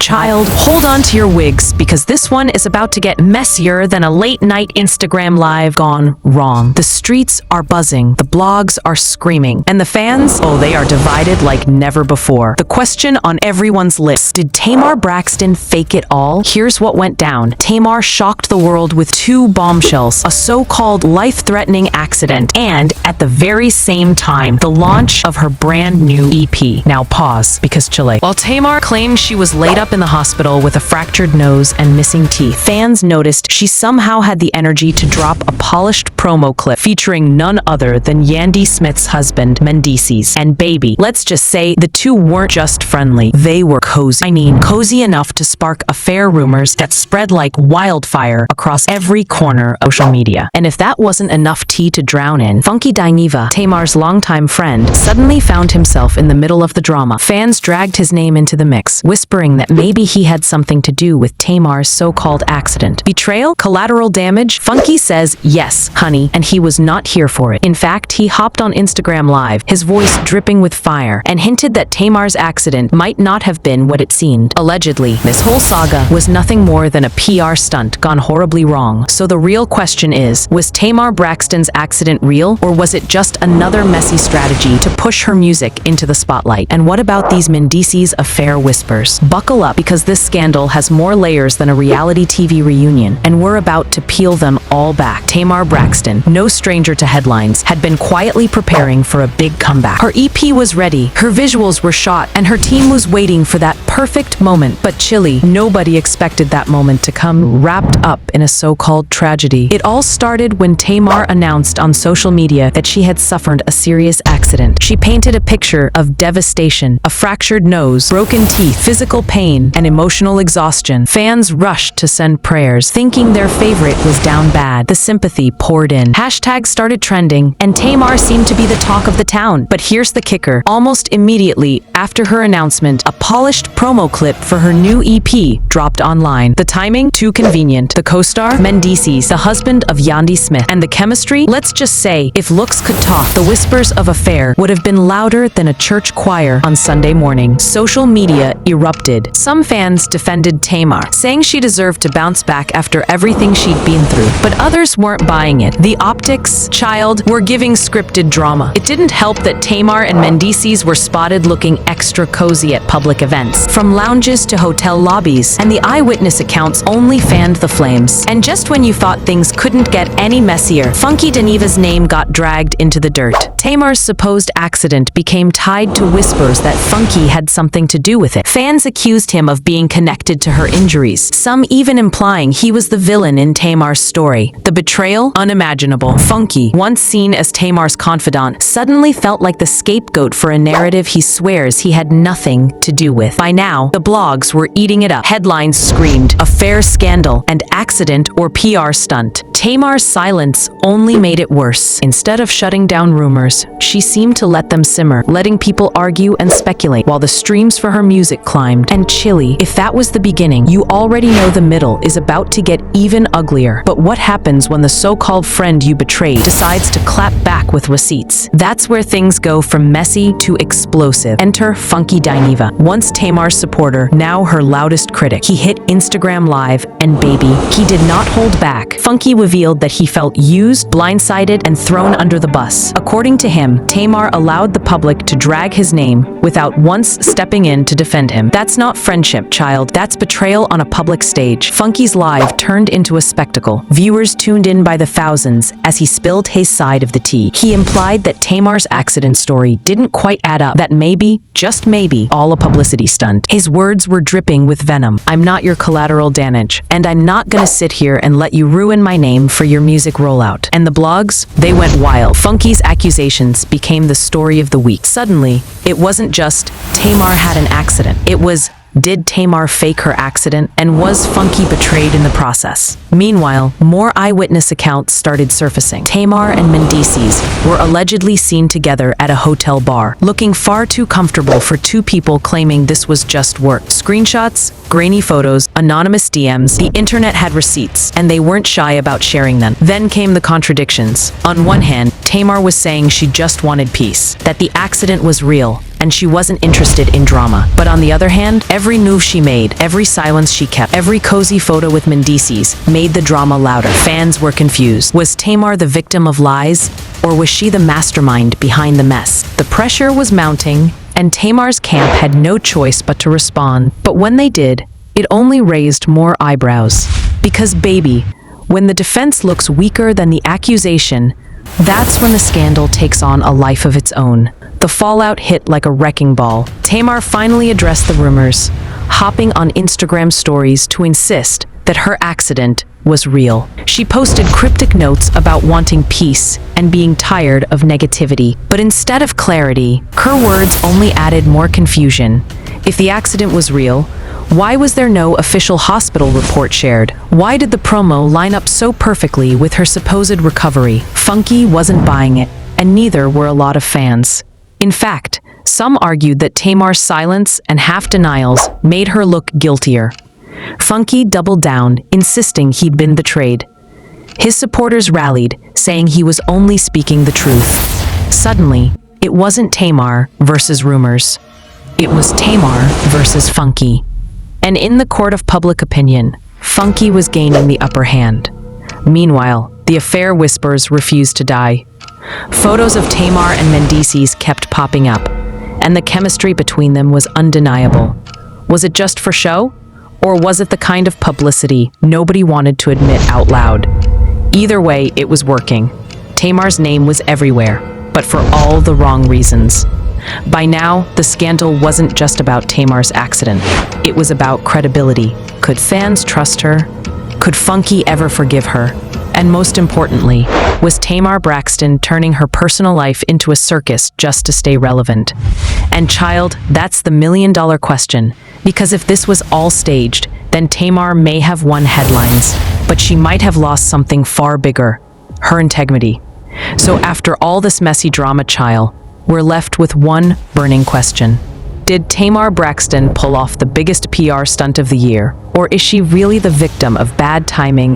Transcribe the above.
Child, hold on to your wigs because this one is about to get messier than a late-night Instagram live gone wrong. The streets are buzzing, the blogs are screaming, and the fans, oh, they are divided like never before. The question on everyone's lips, did Tamar Braxton fake it all? Here's what went down. Tamar shocked the world with two bombshells, a so-called life-threatening accident, and at the very same time, the launch of her brand new EP. Now pause, because Chile. While Tamar claimed she was laid up in the hospital with a fractured nose and missing teeth, fans noticed she somehow had the energy to drop a polished promo clip featuring none other than Yandy Smith's husband, Mendeecees. And baby, let's just say the two weren't just friendly, they were cozy. I mean, cozy enough to spark affair rumors that spread like wildfire across every corner of social media. And if that wasn't enough tea to drown in, Funky Dineva, Tamar's longtime friend, suddenly found himself in the middle of the drama. Fans dragged his name into the mix, whispering that maybe he had something to do with Tamar's so-called accident. Betrayal? Collateral damage? Funky says, yes, honey, and he was not here for it. In fact, he hopped on Instagram Live, his voice dripping with fire, and hinted that Tamar's accident might not have been what it seemed. Allegedly, this whole saga was nothing more than a PR stunt gone horribly wrong. So the real question is, was Tamar Braxton's accident real, or was it just another messy strategy to push her music into the spotlight? And what about these Mendeecees affair whispers? Buckle up, because this scandal has more layers than a reality TV reunion, and we're about to peel them all back. Tamar Braxton, no stranger to headlines, had been quietly preparing for a big comeback. Her EP was ready, her visuals were shot, and her team was waiting for that perfect moment. But chilly, nobody expected that moment to come wrapped up in a so-called tragedy. It all started when Tamar announced on social media that she had suffered a serious accident. She painted a picture of devastation, a fractured nose, broken teeth, physical pain, and emotional exhaustion. Fans rushed to send prayers, thinking their favorite was down bad. The sympathy poured in. Hashtags started trending, and Tamar seemed to be the talk of the town. But here's the kicker. Almost immediately after her announcement, a polished promo clip for her new EP dropped online. The timing? Too convenient. The co-star? Mendeecees, the husband of Yandy Smith. And the chemistry? Let's just say, if looks could talk, the whispers of affair would have been louder than a church choir on Sunday morning. Social media erupted. Some fans defended Tamar, saying she deserved to bounce back after everything she'd been through. But others weren't buying it. The optics, child, were giving scripted drama. It didn't help that Tamar and Mendeecees were spotted looking extra cozy at public events, from lounges to hotel lobbies, and the eyewitness accounts only fanned the flames. And just when you thought things couldn't get any messier, Funky Dineva's name got dragged into the dirt. Tamar's supposed accident became tied to whispers that Funky had something to do with it. Fans accused him of being connected to her injuries, some even implying he was the villain in Tamar's story. The betrayal? Unimaginable. Funky, once seen as Tamar's confidant, suddenly felt like the scapegoat for a narrative he swears he had nothing to do with. By now, the blogs were eating it up. Headlines screamed, affair scandal, and accident or PR stunt. Tamar's silence only made it worse. Instead of shutting down rumors, she seemed to let them simmer, letting people argue and speculate while the streams for her music climbed. And chilly, if that was the beginning, you already know the middle is about to get even uglier. But what happens when the so-called friend you betrayed decides to clap back with receipts? That's where things go from messy to explosive. Enter Funky Dineva, once Tamar's supporter, now her loudest critic. He hit Instagram Live, and baby, he did not hold back. Funky revealed that he felt used, blindsided, and thrown under the bus. According to him, Tamar allowed the public to drag his name without once stepping in to defend him. That's not friendship, child. That's betrayal on a public stage. Funky's live turned into a spectacle. Viewers tuned in by the thousands as he spilled his side of the tea. He implied that Tamar's accident story didn't quite add up, that maybe, just maybe, all a publicity stunt. His words were dripping with venom. I'm not your collateral damage, and I'm not gonna sit here and let you ruin my name for your music rollout. And the blogs? They went wild. Funky's accusations became the story of the week. Suddenly, it wasn't just Tamar had an accident. It was, did Tamar fake her accident, and was Funky betrayed in the process? Meanwhile, more eyewitness accounts started surfacing. Tamar and Mendeecees were allegedly seen together at a hotel bar, looking far too comfortable for two people claiming this was just work. Screenshots, grainy photos, anonymous DMs, the internet had receipts, and they weren't shy about sharing them. Then came the contradictions. On one hand, Tamar was saying she just wanted peace, that the accident was real, and she wasn't interested in drama. But on the other hand, every move she made, every silence she kept, every cozy photo with Mendeecees made the drama louder. Fans were confused. Was Tamar the victim of lies, or was she the mastermind behind the mess? The pressure was mounting, and Tamar's camp had no choice but to respond. But when they did, it only raised more eyebrows. Because baby, when the defense looks weaker than the accusation, that's when the scandal takes on a life of its own. The fallout hit like a wrecking ball. Tamar finally addressed the rumors, hopping on Instagram stories to insist that her accident was real. She posted cryptic notes about wanting peace and being tired of negativity. But instead of clarity, her words only added more confusion. If the accident was real, why was there no official hospital report shared? Why did the promo line up so perfectly with her supposed recovery? Funky wasn't buying it, and neither were a lot of fans. In fact, some argued that Tamar's silence and half-denials made her look guiltier. Funky doubled down, insisting he'd been betrayed. His supporters rallied, saying he was only speaking the truth. Suddenly, it wasn't Tamar versus rumors. It was Tamar versus Funky. And in the court of public opinion, Funky was gaining the upper hand. Meanwhile, the affair whispers refused to die. Photos of Tamar and Mendeecees kept popping up, and the chemistry between them was undeniable. Was it just for show? Or was it the kind of publicity nobody wanted to admit out loud? Either way, it was working. Tamar's name was everywhere, but for all the wrong reasons. By now, the scandal wasn't just about Tamar's accident. It was about credibility. Could fans trust her? Could Funky ever forgive her? And most importantly, was Tamar Braxton turning her personal life into a circus just to stay relevant? And child, that's the million-dollar question. Because if this was all staged, then Tamar may have won headlines, but she might have lost something far bigger, her integrity. So after all this messy drama, child, we're left with one burning question. Did Tamar Braxton pull off the biggest PR stunt of the year, or is she really the victim of bad timing